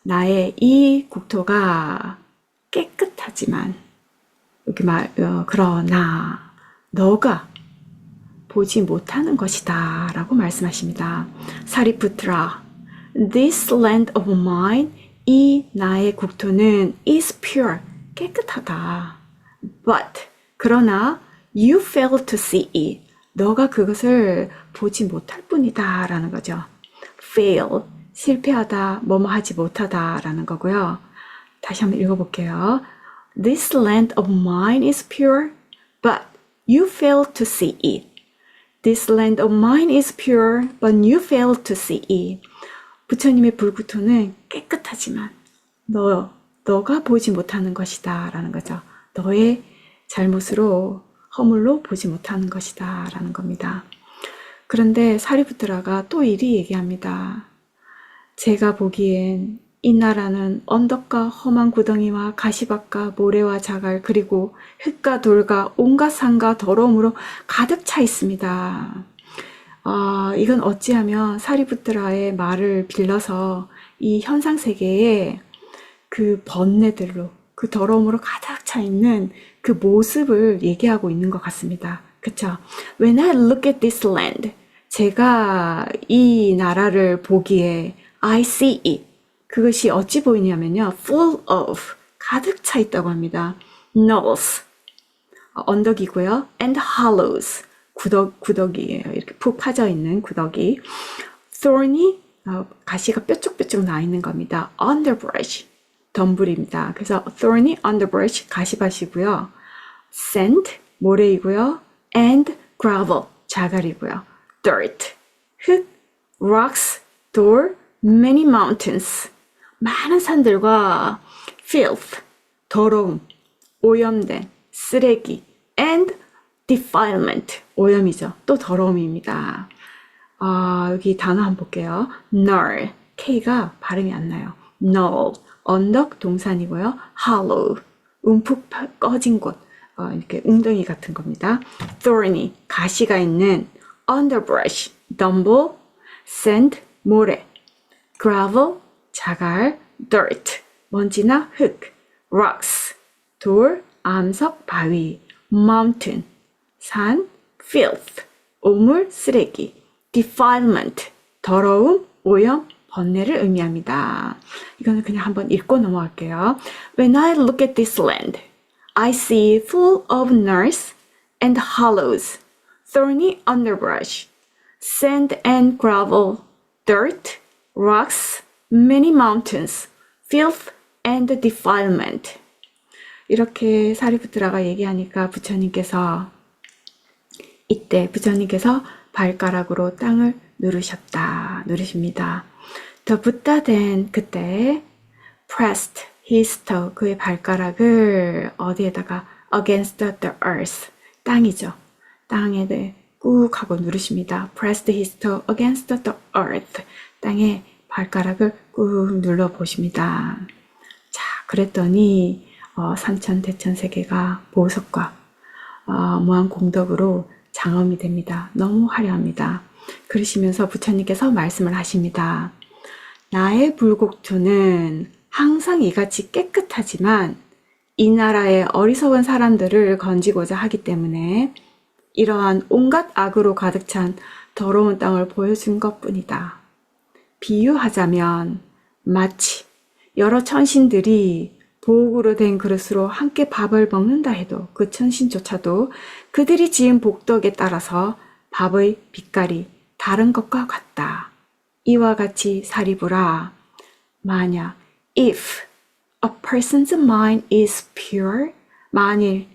나의 이 국토가 깨끗하지만 여기 그러나 너가 보지 못하는 것이다 라고 말씀하십니다. 사리푸트라 This land of mine 이 나의 국토는 is pure 깨끗하다. But 그러나 you fail to see it. 너가 그것을 보지 못할 뿐이다 라는 거죠. fail, 실패하다, 뭐뭐 하지 못하다 라는 거고요. 다시 한번 읽어볼게요. This land of mine is pure, but you fail to see it. This land of mine is pure, but you fail to see it. 부처님의 불구토는 깨끗하지만 너가 보지 못하는 것이다 라는 거죠. 너의 잘못으로 허물로 보지 못하는 것이다 라는 겁니다. 그런데 사리부트라가 또 이리 얘기합니다. 제가 보기엔 이 나라는 언덕과 험한 구덩이와 가시밭과 모래와 자갈 그리고 흙과 돌과 온갖 산과 더러움으로 가득 차 있습니다. 이건 어찌하면 사리부트라의 말을 빌려서 이 현상세계에 그 번뇌들로 그 더러움으로 가득 차 있는 그 모습을 얘기하고 있는 것 같습니다. 그쵸? When I look at this land, 제가 이 나라를 보기에 I see it. 그것이 어찌 보이냐면요. full of, 가득 차 있다고 합니다. knolls, 언덕이고요. and hollows, 구덕이에요. 이렇게 푹 파져 있는 구덕이. thorny, 가시가 뾰족뾰족 나 있는 겁니다. underbrush, 덤불입니다. 그래서 thorny underbrush 가시밭이고요. sand 모래이고요. and gravel 자갈이고요. dirt 흙, rocks 돌, many mountains 많은 산들과 filth 더러움, 오염된 쓰레기 and defilement 오염이죠. 또 더러움입니다. 여기 단어 한번 볼게요. null K가 발음이 안 나요. null 언덕 동산이고요. hollow 움푹 꺼진 곳 이렇게 웅덩이 같은 겁니다. thorny 가시가 있는 underbrush 덤불 sand 모래 gravel 자갈 dirt 먼지나 흙 rocks 돌 암석 바위 mountain 산 filth 오물 쓰레기 defilement 더러움 오염 번뇌를 의미합니다. 이거는 그냥 한번 읽고 넘어갈게요. When I look at this land, I see full of gnarls and hollows, thorny underbrush, sand and gravel, dirt, rocks, many mountains, filth and defilement. 이렇게 사리부트라가 얘기하니까 부처님께서 이때 부처님께서 발가락으로 땅을 누르십니다. 더 붙다 된 그때 pressed his toe, 그의 발가락을 어디에다가 against the earth, 땅이죠. 땅에 꾹 하고 누르십니다. pressed his toe against the earth, 땅에 발가락을 꾹 눌러 보십니다. 자, 그랬더니 산천 대천 세계가 보석과 무한 공덕으로 장엄이 됩니다. 너무 화려합니다. 그러시면서 부처님께서 말씀을 하십니다. 나의 불국토는 항상 이같이 깨끗하지만 이 나라의 어리석은 사람들을 건지고자 하기 때문에 이러한 온갖 악으로 가득 찬 더러운 땅을 보여준 것뿐이다. 비유하자면 마치 여러 천신들이 보옥으로 된 그릇으로 함께 밥을 먹는다 해도 그 천신조차도 그들이 지은 복덕에 따라서 밥의 빛깔이 다른 것과 같다. 이와 같이 사리부라. 만약 if a person's mind is pure, 만일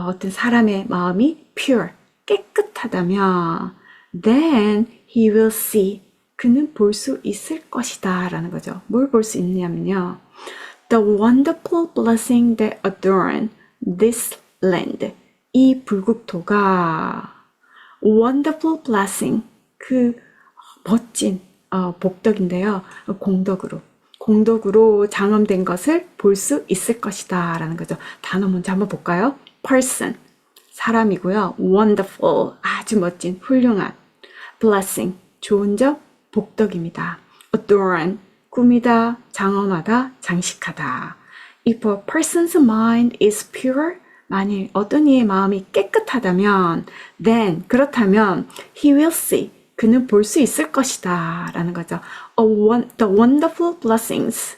어떤 사람의 마음이 pure, 깨끗하다면 then he will see, 그는 볼 수 있을 것이다 라는 거죠. 뭘 볼 수 있냐면요. The wonderful blessing that adorn this land. 이 불국토가 wonderful blessing, 그 멋진 복덕인데요. 공덕으로 장엄된 것을 볼 수 있을 것이다 라는 거죠. 단어 먼저 한번 볼까요? person, 사람이고요. wonderful, 아주 멋진, 훌륭한. blessing, 좋은 점, 복덕입니다. adorn, 꾸미다, 장엄하다, 장식하다. If a person's mind is pure, 만일 어떤 이의 마음이 깨끗하다면 then, 그렇다면 he will see, 그는 볼 수 있을 것이다 라는 거죠. The wonderful blessings,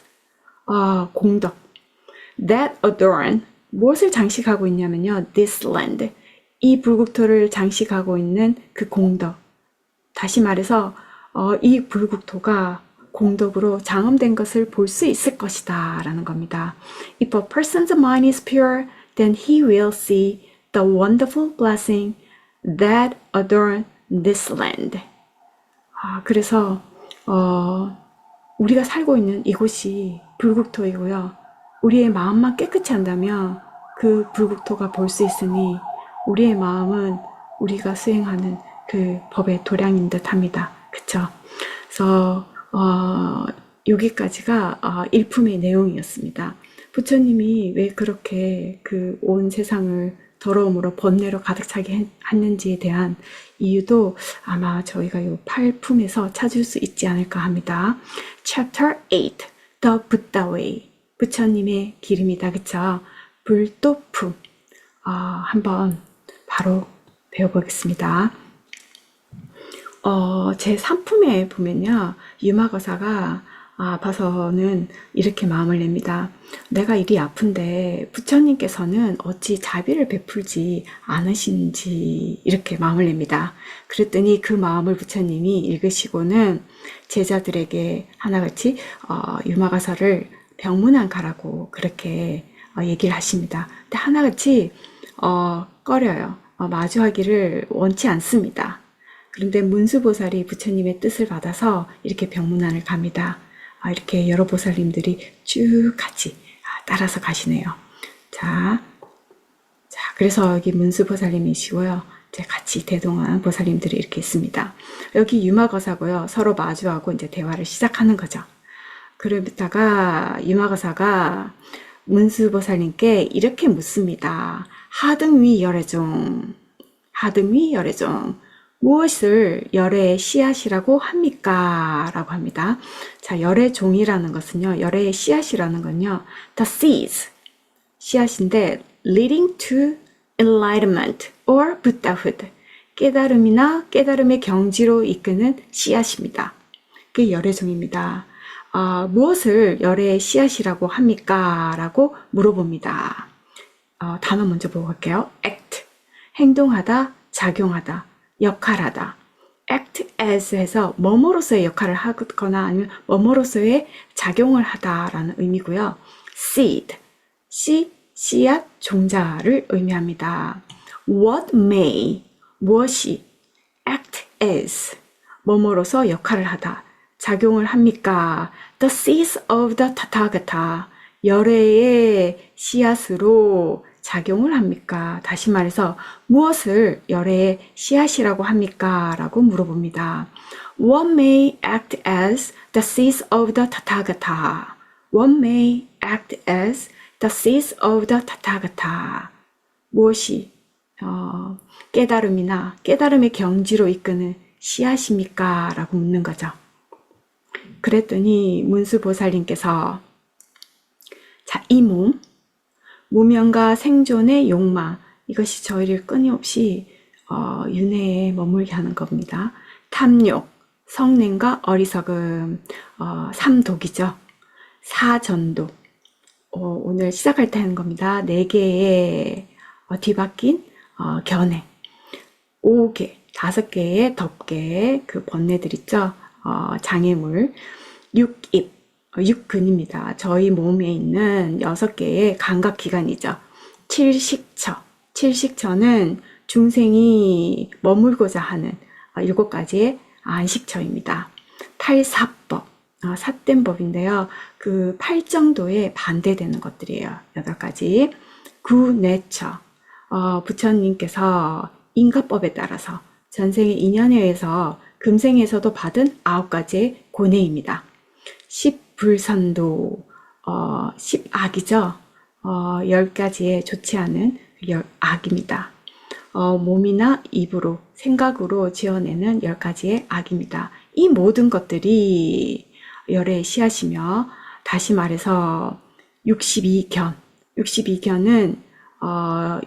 공덕, that adorn, 무엇을 장식하고 있냐면요. this land, 이 불국토를 장식하고 있는 그 공덕. 다시 말해서 이 불국토가 공덕으로 장엄된 것을 볼 수 있을 것이다 라는 겁니다. If a person's mind is pure, then he will see the wonderful blessing that adorn this land. 그래서 우리가 살고 있는 이곳이 불국토이고요. 우리의 마음만 깨끗이 한다면 그 불국토가 볼 수 있으니 우리의 마음은 우리가 수행하는 그 법의 도량인 듯 합니다. 그쵸? 그래서 여기까지가 일품의 내용이었습니다. 부처님이 왜 그렇게 그 온 세상을 더러움으로 번뇌로 가득 차게 했는지에 대한 이유도 아마 저희가 이 8품에서 찾을 수 있지 않을까 합니다. Chapter 8, The Buddha Way. 부처님의 길입니다. 그쵸? 불도품. 한번 바로 배워보겠습니다. 제 3품에 보면요. 유마거사가 봐서는 이렇게 마음을 냅니다. 내가 일이 아픈데 부처님께서는 어찌 자비를 베풀지 않으신지 이렇게 마음을 냅니다. 그랬더니 그 마음을 부처님이 읽으시고는 제자들에게 하나같이 유마거사를 병문안 가라고 그렇게 얘기를 하십니다. 근데 하나같이 꺼려요. 마주하기를 원치 않습니다. 그런데 문수보살이 부처님의 뜻을 받아서 이렇게 병문안을 갑니다. 이렇게 여러 보살님들이 쭉 같이 따라서 가시네요. 자, 그래서 여기 문수보살님이시고요. 같이 대동한 보살님들이 이렇게 있습니다. 여기 유마거사고요. 서로 마주하고 이제 대화를 시작하는 거죠. 그러다가 유마거사가 문수보살님께 이렇게 묻습니다. 하등위 열애종, 무엇을 열애의 씨앗이라고 합니까? 라고 합니다. 자, 열애의 종이라는 것은요, 열애의 씨앗이라는 건요, the seeds, 씨앗인데, leading to enlightenment or Buddhahood, 깨달음이나 깨달음의 경지로 이끄는 씨앗입니다. 그게 열애의 종입니다. 무엇을 열애의 씨앗이라고 합니까? 라고 물어봅니다. 단어 먼저 보고 갈게요. act, 행동하다, 작용하다. 역할하다. act as 해서 뭐뭐로서의 역할을 하거나 아니면 뭐뭐로서의 작용을 하다라는 의미고요. seed, 씨앗, 종자를 의미합니다. what may, 무엇이 act as, 뭐뭐로서 역할을 하다, 작용을 합니까? The seeds of the 타타가타, 열애의 씨앗으로 작용을 합니까? 다시 말해서 무엇을 열애의 씨앗이라고 합니까? 라고 물어봅니다. What may act as the seeds of the 타타가타? What may act as the seeds of the 타타가타? 무엇이 깨달음이나 깨달음의 경지로 이끄는 씨앗입니까? 라고 묻는 거죠. 그랬더니 문수보살님께서 자, 이 몸, 무명과 생존의 욕망, 이것이 저희를 끊임없이 윤회에 머물게 하는 겁니다. 탐욕, 성냄과 어리석음, 삼독이죠. 사전독, 오늘 시작할 때 하는 겁니다. 4개의 뒤바뀐 견해, 5개, 5개의 덮개, 그 번뇌들 있죠. 장애물, 6입, 6근입니다. 저희 몸에 있는 6개의 감각기관이죠. 7식처, 7식처는 중생이 머물고자 하는 7가지의 안식처입니다. 8사법, 삿된 법인데요. 그 8정도에 반대되는 것들이에요. 8가지. 9내처, 부처님께서 인가법에 따라서 전생의 인연에 의해서 금생에서도 받은 9가지의 고뇌입니다. 10불선도, 10악이죠. 10가지의 좋지 않은 악입니다. 몸이나 입으로, 생각으로 지어내는 10가지의 악입니다. 이 모든 것들이 열의 씨앗이며, 다시 말해서 62견, 62견은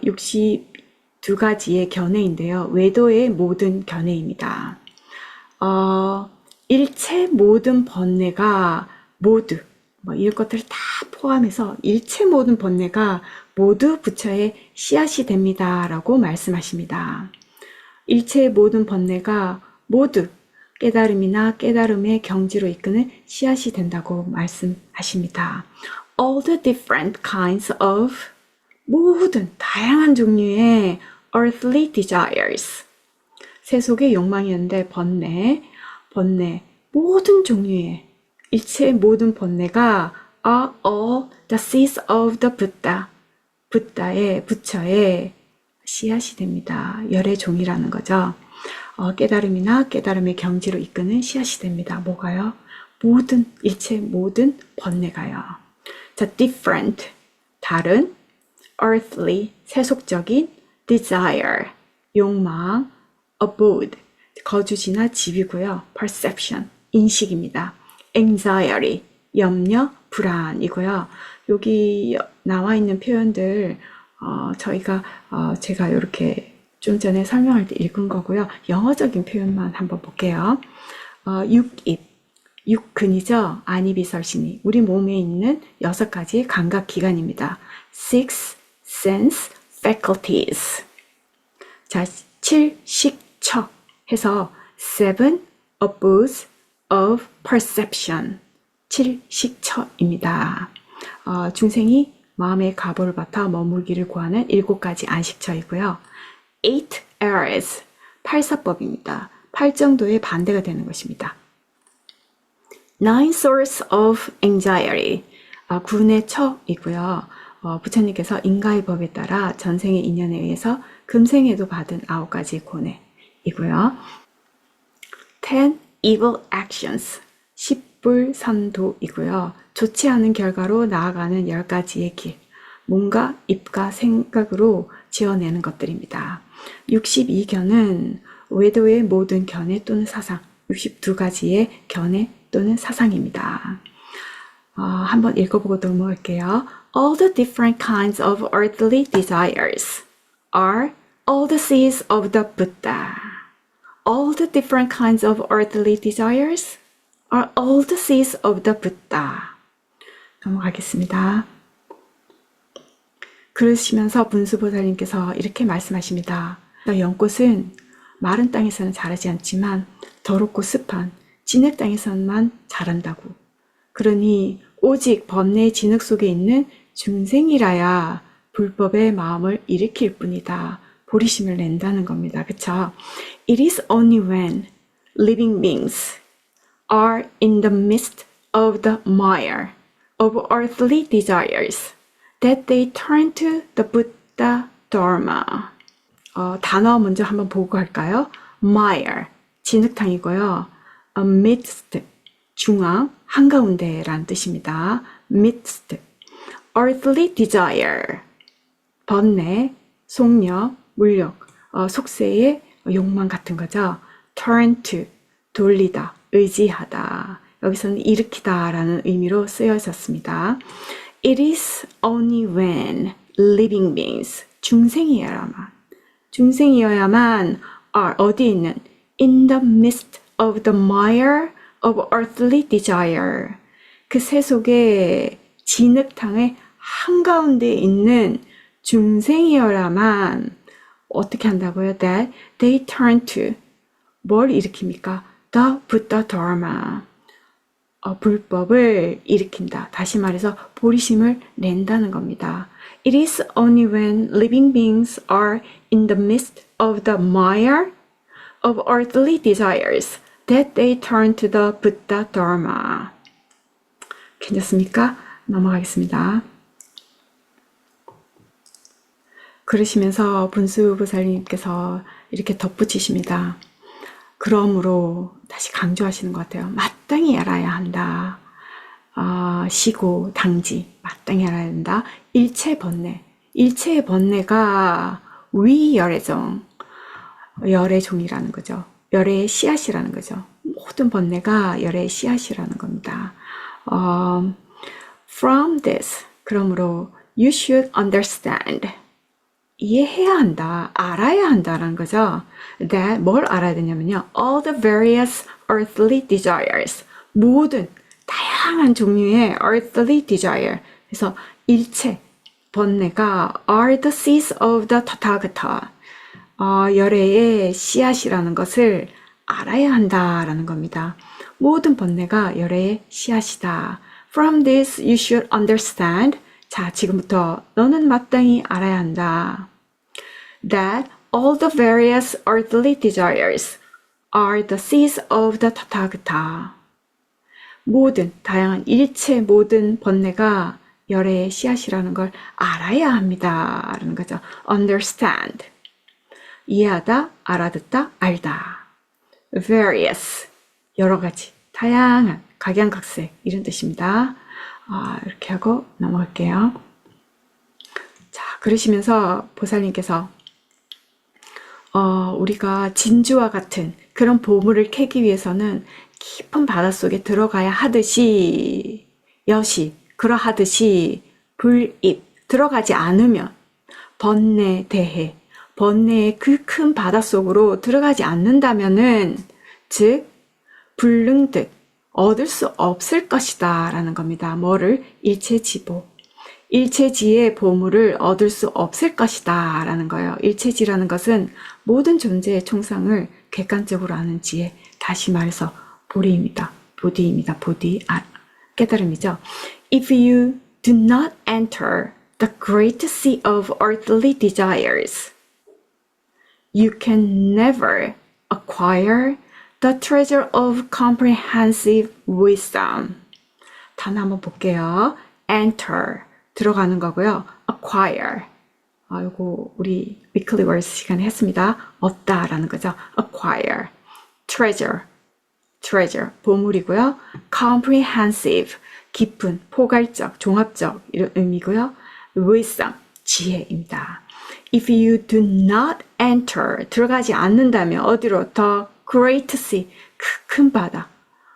62가지의 견해인데요. 외도의 모든 견해입니다. 일체 모든 번뇌가 모두 이런 것들을 다 포함해서 일체 모든 번뇌가 모두 부처의 씨앗이 됩니다. 라고 말씀하십니다. 일체 모든 번뇌가 모두 깨달음이나 깨달음의 경지로 이끄는 씨앗이 된다고 말씀하십니다. All the different kinds of 모든 다양한 종류의 earthly desires, 세속의 욕망이었는데 번뇌, 모든 종류의 일체 모든 번뇌가 are all the seeds of the Buddha, 부처의 씨앗이 됩니다. 열의 종이라는 거죠. 깨달음이나 깨달음의 경지로 이끄는 씨앗이 됩니다. 뭐가요? 일체 모든 번뇌가요. 자, different, 다른, earthly, 세속적인, desire, 욕망, abode, 거주지나 집이고요. perception, 인식입니다. anxiety, 염려, 불안이고요. 여기 나와 있는 표현들 제가 이렇게 좀 전에 설명할 때 읽은 거고요. 영어적인 표현만 한번 볼게요. 6입, 6근이죠. 안이비설신이 우리 몸에 있는 6가지 감각기관입니다. Six sense faculties. 자, 7식처 해서 seven abodes of perception. 7식처입니다. 중생이 마음의 가보를 바타 머물기를 구하는 7가지 안식처이고요. 8 areas, 8사법입니다. 8정도의 반대가 되는 것입니다. 9 source of anxiety, 9의 처이고요. 부처님께서 인가의 법에 따라 전생의 인연에 의해서 금생에도 받은 9가지 고뇌이고요. 10 evil actions, 10불선도이고요. 좋지 않은 결과로 나아가는 10가지의 길, 몸과 입과 생각으로 지어내는 것들입니다. 62견은 외도의 모든 견해 또는 사상, 62가지의 견해 또는 사상입니다. 한번 읽어보고 넘어갈게요. All the different kinds of earthly desires are all the seeds of the Buddha. All the different kinds of earthly desires are all the seeds of the Buddha. 넘어가겠습니다. 그러시면서 문수보살님께서 이렇게 말씀하십니다. 연꽃은 마른 땅에서는 자라지 않지만 더럽고 습한 진흙 땅에서만 자란다고. 그러니 오직 번뇌의 진흙 속에 있는 중생이라야 불법의 마음을 일으킬 뿐이다. 보리심을 낸다는 겁니다. 그쵸? It is only when living beings are in the midst of the mire of earthly desires that they turn to the Buddha Dharma. 단어 먼저 한번 보고 갈까요? mire, 진흙탕이고요. midst, 중앙, 한가운데라는 뜻입니다. midst. earthly desire, 번뇌, 속력, 물욕, 속세의 욕망 같은 거죠. turn to, 돌리다, 의지하다. 여기서는 일으키다 라는 의미로 쓰여졌습니다. It is only when living beings, 중생이어야만 are 어디 있는 in the midst of the mire of earthly desire. 그 세속의 진흙탕의 한가운데 있는 중생이어야만 어떻게 한다고요? That they turn to 뭘 일으킵니까? The Buddha Dharma. 불법을 일으킨다. 다시 말해서 보리심을 낸다는 겁니다. It is only when living beings are in the midst of the mire of earthly desires that they turn to the Buddha Dharma. 괜찮습니까? 넘어가겠습니다. 그러시면서 분수보살님께서 이렇게 덧붙이십니다. 그러므로 다시 강조하시는 것 같아요. 마땅히 알아야 한다. 시고 당지 마땅히 알아야 한다. 일체 번뇌. 일체의 번뇌가 위열애종. 열의 종이라는 거죠. 열의 씨앗이라는 거죠. 모든 번뇌가 열의 씨앗이라는 겁니다. From this, 그러므로 you should understand. 이해해야 한다, 알아야 한다라는 거죠. That 뭘 알아야 되냐면요. All the various earthly desires. 모든 다양한 종류의 earthly desire. 그래서 일체 번뇌가 are the seeds of the Tathagata. 열애의 씨앗이라는 것을 알아야 한다라는 겁니다. 모든 번뇌가 열애의 씨앗이다. From this you should understand. 자, 지금부터 너는 마땅히 알아야 한다. That all the various earthly desires are the seeds of the Tathagata. 모든, 다양한 일체 모든 번뇌가 열애의 씨앗이라는 걸 알아야 합니다. 라는 거죠. Understand. 이해하다, 알아듣다, 알다. Various. 여러 가지, 다양한, 각양각색 이런 뜻입니다. 이렇게 하고 넘어갈게요. 자, 그러시면서 보살님께서 우리가 진주와 같은 그런 보물을 캐기 위해서는 깊은 바닷속에 들어가야 하듯이 여시, 그러하듯이 불입, 들어가지 않으면 번뇌 대해, 번뇌의 그 큰 바닷속으로 들어가지 않는다면은 즉 불능득, 얻을 수 없을 것이다 라는 겁니다. 뭐를? 일체지보. 일체지의 보물을 얻을 수 없을 것이다 라는 거예요. 일체지라는 것은 모든 존재의 총상을 객관적으로 아는 지혜, 다시 말해서 보리입니다. 보디입니다. 보디, 깨달음이죠. If you do not enter the great sea of earthly desires, you can never acquire the treasure of comprehensive wisdom. 단어 한번 볼게요. enter, 들어가는 거고요. acquire, 이거 우리 weekly words 시간에 했습니다. 얻다라는 거죠. acquire, treasure, 보물이고요. comprehensive, 깊은, 포괄적, 종합적 이런 의미고요. wisdom, 지혜입니다. If you do not enter, 들어가지 않는다면 어디로? The great sea, 큰 바다.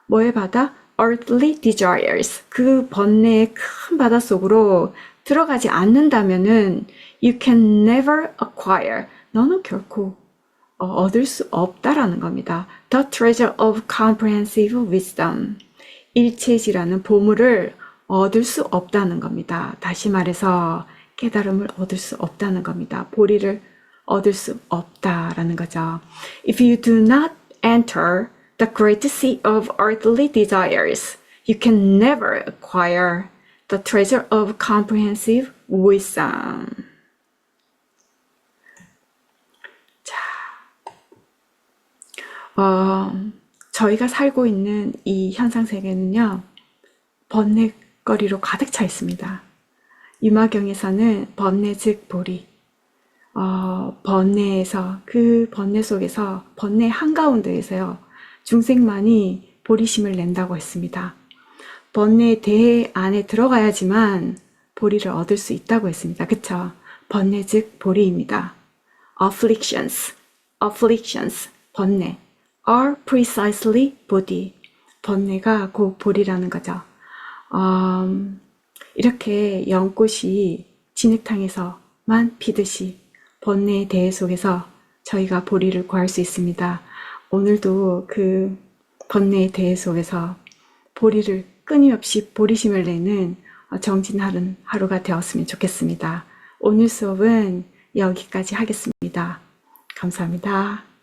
뭐의 바다? earthly desires, 그 번뇌의 큰 바다 속으로 들어가지 않는다면은 you can never acquire, 너는 결코 얻을 수 없다라는 겁니다. The treasure of comprehensive wisdom, 일체지라는 보물을 얻을 수 없다는 겁니다. 다시 말해서 깨달음을 얻을 수 없다는 겁니다. 보리를 얻을 수 없다라는 거죠. If you do not enter the great sea of earthly desires, you can never acquire the treasure of comprehensive wisdom. 자, 저희가 살고 있는 이 현상 세계는요, 번뇌거리로 가득 차 있습니다. 유마경에서는 번뇌 즉 보리, 번뇌에서, 그 번뇌 속에서, 번뇌 한가운데에서요, 중생만이 보리심을 낸다고 했습니다. 번뇌의 대 안에 들어가야지만 보리를 얻을 수 있다고 했습니다. 그쵸? 번뇌 즉 보리입니다. afflictions, 번뇌, are precisely body. 번뇌가 곧 보리라는 거죠. 이렇게 연꽃이 진흙탕에서만 피듯이 번뇌의 대해 속에서 저희가 보리를 구할 수 있습니다. 오늘도 그 번뇌의 대해 속에서 보리를 끊임없이 보리심을 내는 정진하는 하루가 되었으면 좋겠습니다. 오늘 수업은 여기까지 하겠습니다. 감사합니다.